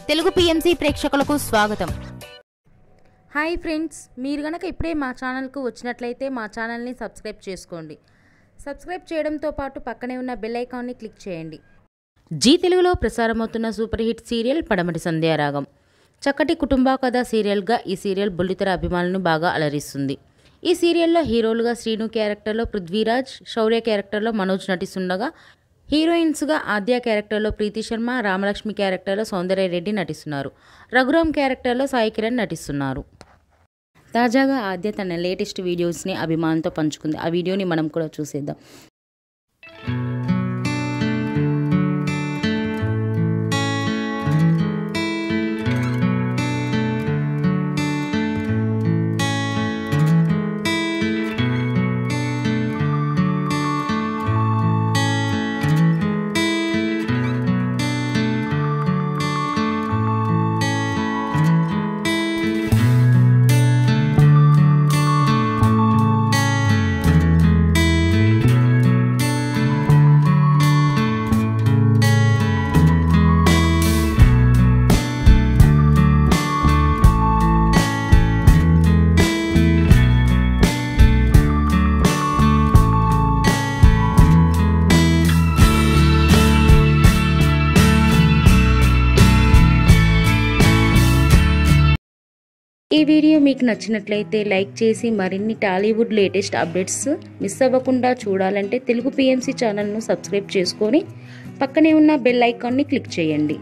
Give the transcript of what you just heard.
Telugu PMC ప్రేక్షకులకు స్వాగతం. Hi friends, మీరు గనక ఇప్పుడే మా ఛానల్కు వచ్చినట్లయితే మా ఛానల్ని సబ్స్క్రైబ్ చేసుకోండి. సబ్స్క్రైబ్ చేయడంతో పాటు పక్కనే ఉన్న బెల్ ఐకాన్ని క్లిక్ చేయండి. జీ తెలుగులో ప్రసారమవుతున్న సూపర్ హిట్ సీరియల్ పడమటి సంధ్యారాగం. చక్కటి కుటుంబ కథ సీరియల్గా ఈ సీరియల్ బుల్లితెర అభిమానులను బాగా అలరిస్తుంది. ఈ సీరియల్లో హీరోలుగా శ్రీను క్యారెక్టర్లో పృథ్వీరాజ్, శౌర్య క్యారెక్టర్లో మనోజ్ నటిస్తుండగా హీరోయిన్స్గా ఆద్య క్యారెక్టర్లో ప్రీతి శర్మ, రామలక్ష్మి క్యారెక్టర్లో సౌందర్య రెడ్డి నటిస్తున్నారు. రఘురామ్ క్యారెక్టర్లో సాయి కిరణ్ నటిస్తున్నారు. తాజాగా ఆద్య తన లేటెస్ట్ వీడియోస్ని అభిమానులతో పంచుకుంది. ఆ వీడియోని మనం కూడా చూసేద్దాం. ఈ వీడియో మీకు నచ్చినట్లయితే లైక్ చేసి మరిన్ని టాలీవుడ్ లేటెస్ట్ అప్డేట్స్ మిస్ అవ్వకుండా చూడాలంటే తెలుగు పిఎంసి ఛానల్ను సబ్స్క్రైబ్ చేసుకొని పక్కనే ఉన్న బెల్ ఐకాన్ని క్లిక్ చేయండి.